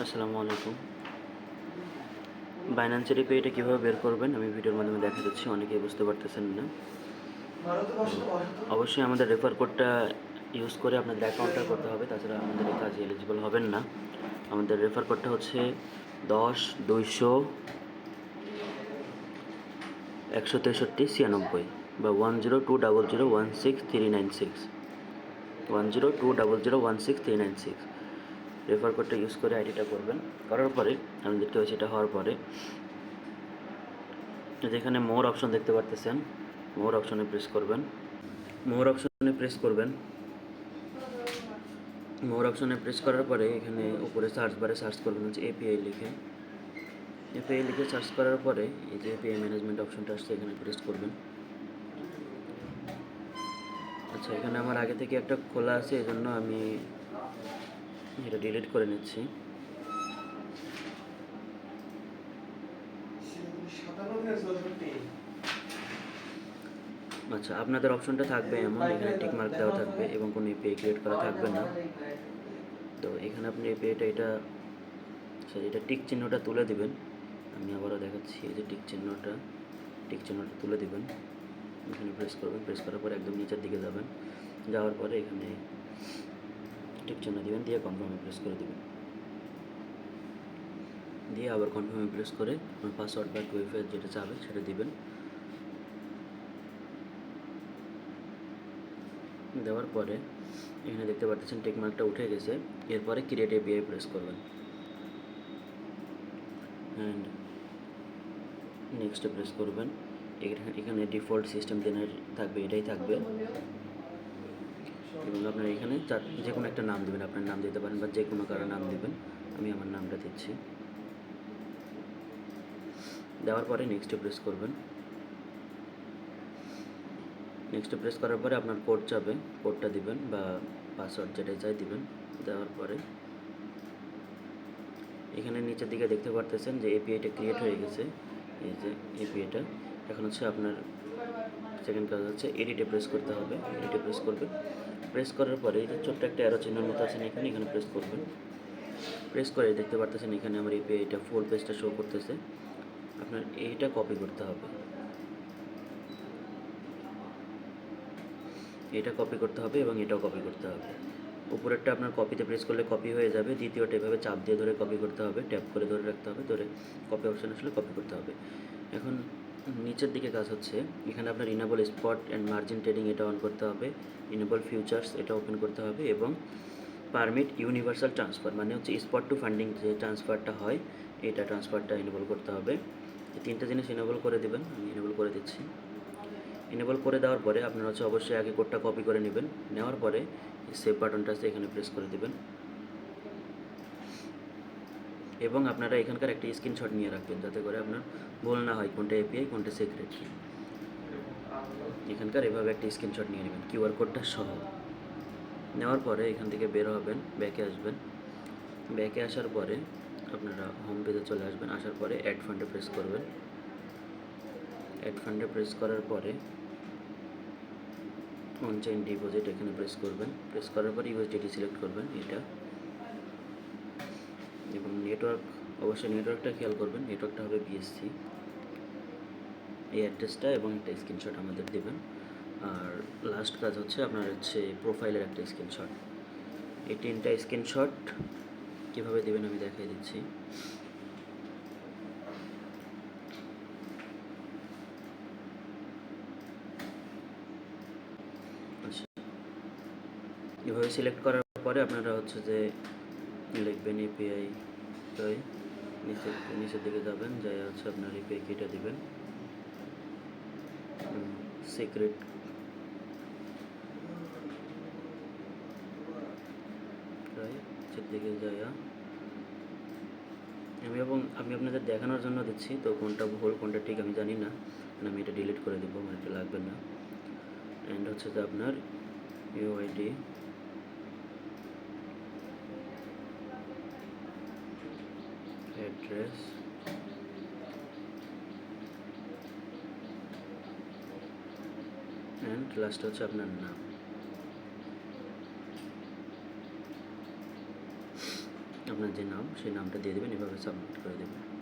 আসসালামু আলাইকুম। বাইন্যান্সের এপিআইটা কীভাবে বের করবেন আমি ভিডিওর মাধ্যমে দেখা দিচ্ছি, অনেকেই বুঝতে পারতেছেন না। অবশ্যই আমাদের রেফার কোডটা ইউজ করে আপনাদের অ্যাকাউন্টটা করতে হবে, তাছাড়া আমাদের এই কাজে এলিজিবল হবেন না। আমাদের রেফার কোডটা হচ্ছে 10-200-163-96 বা 1020016396 1020016396। রেফার কোডটা ইউজ করে আইডিটা করবেন। করার পরে আমাদেরকে সেটা হওয়ার পরে যেখানে মোর অপশন দেখতে পারতেছেন, মোর অপশনে প্রেস করবেন। মোর অপশনে প্রেস করার পরে এখানে উপরে সার্চ বারে সার্চ করবেন হচ্ছে এপিআই লিখে। এপিআই লিখে সার্চ করার পরে এই যে এপিআই ম্যানেজমেন্ট অপশনটা আসছে, এখানে প্রেস করবেন। আচ্ছা, এখানে আমার আগে থেকে একটা খোলা আছে, এই জন্য আমি এটা ডিলিট করে নিচ্ছি। আচ্ছা, আপনাদের অপশনটা থাকবে এমন, এখানে টিক মার্ক দেওয়া থাকবে এবং কোনো এপিআই ক্রিয়েট করা থাকবে না। তো এখানে আপনি এপিআইটা এটা টিক চিহ্নটা তুলে দিবেন। আমি আবারও দেখাচ্ছি, এই যে টিক চিহ্নটা তুলে দিবেন। এখানে প্রেস করবেন। প্রেস করার পরে একদম নিচের দিকে যাবেন। যাওয়ার পরে এখানে টিক চিহ্ন দিবেন, দিয়ে কনফার্মে প্রেস করে দিবেন। দিয়ে আবার কনফার্মে প্রেস করে আপনার পাসওয়ার্ড বা ওয়াইফাই যেটা চাবে সেটা দিবেন। দেওয়ার পরে এখানে দেখতে পাচ্ছেন টিক মার্কটা উঠে গেছে। এরপরে ক্রিয়েট এপিআই প্রেস করবেন অ্যান্ড নেক্সটে প্রেস করবেন। এখানে ডিফল্ট সিস্টেম জেনারেট থাকবে, এটাই থাকবে। এবং আপনার এখানে যে কোনো একটা নাম দেবেন, আপনার নাম দিতে পারেন বা যে কোনো কারো নাম দেবেন। আমি আমার নামটা দিচ্ছি। দেওয়ার পরে নেক্সটে প্রেস করবেন। নেক্সটে প্রেস করার পরে আপনার কোড চাবে, কোডটা দিবেন বা পাসওয়ার্ড যেটাই চাই দিবেন। দেওয়ার পরে এখানে নিচের দিকে দেখতে পারতেছেন যে এপিআইটা ক্রিয়েট হয়ে গেছে। এই যে এপিআইটা এখন হচ্ছে আপনার সেকেন্ড কাজ হচ্ছে এডিটে প্রেস করতে হবে। এডিটে প্রেস করবেন। প্রেস করার পরে এই যে ছোট্ট একটা অ্যারো চিহ্নের মতো আছে এখানে প্রেস করবেন। প্রেস করে দেখতে পারতেছেন এখানে আমার এপিআইটা ফুল পেজটা শো করতেছে। আপনার এইটা কপি করতে হবে, এবং এটাও কপি করতে হবে। উপরেরটা আপনার কপিতে প্রেস করলে কপি হয়ে যাবে। দ্বিতীয়টা এভাবে চাপ দিয়ে ধরে কপি করতে হবে, ট্যাপ করে ধরে রাখতে হবে, ধরে কপি অপশান আসলে কপি করতে হবে। এখন নিচের দিকে কাজ হচ্ছে, এখানে আপনার enable spot and margin trading এটা অন করতে হবে, ইনেবল ফিউচার্স এটা ওপেন করতে হবে, এবং পারমিট ইউনিভার্সাল ট্রান্সফার মানে হচ্ছে স্পট টু ফান্ডিং যে ট্রান্সফারটা হয় এটা ট্রান্সফারটা ইনেবল করতে হবে। এই তিনটা জিনিস ইনেবল করে দেবেন। আমি ইনেবল করে দিচ্ছি। ইনেবল করে দেওয়ার পরে আপনারা হচ্ছে অবশ্যই আগে কোডটা কপি করে নেবেন। নেওয়ার পরে সেভ বাটনটা আছে এখানে প্রেস করে দেবেন এবং আপনারা এখানকার একটা স্ক্রিনশট নিয়ে রাখবেন, যাতে করে আপনার ভুল না হয় কোনটা এপিআই কোনটা সিক্রেট। এখানকার এভাবে একটা স্ক্রিনশট নিয়ে নেবেন কিউআর কোডটা সহ। নেওয়ার পরে এখান থেকে বের হবেন, ব্যাকে আসবেন। ব্যাকে আসার পরে আপনারা হোম পেজে চলে আসবেন। আসার পরে অ্যাড ফান্ডে প্রেস করবেন। অ্যাড ফান্ডে প্রেস করার পরে অন চেইন ডিপোজিট এখানে প্রেস করবেন। প্রেস করার পরে ইউএসডিটি সিলেক্ট করবেন এটা, এবং নেটওয়ার্ক অবশ্যই নেটওয়ার্কটা খেয়াল করবেন। নেটওয়ার্কটা হবে বিএসসি। এই অ্যাড্রেসটা এবং একটা স্ক্রিনশট আমাদের দেবেন। আর লাস্ট কাজ হচ্ছে আপনার হচ্ছে প্রোফাইলের একটা স্ক্রিনশট। এই তিনটা স্ক্রিনশট কীভাবে দেবেন আমি দেখিয়ে দিচ্ছি। আচ্ছা, এভাবে সিলেক্ট করার পরে আপনারা হচ্ছে যে লিখবেন এপিআই, তাই নিচের দিকে যাবেন, যাই হচ্ছে আপনার এপিআই কিটা দিবেন, সিক্রেট নিচের দিকে যাইয়া আমি আপনাদের দেখানোর জন্য দিচ্ছি, তো কোনটা ভুল কোনটা ঠিক আমি জানি না, আমি এটা ডিলিট করে দেবো, মানে এটা লাগবে না। অ্যান্ড হচ্ছে যে আপনার ইউআইডি অ্যাড্রেস অ্যান্ড লাস্ট হচ্ছে আপনার নাম আপনার যে নাম সেই নামটা দিয়ে দেবেন, এভাবে সাবমিট করে দেবেন।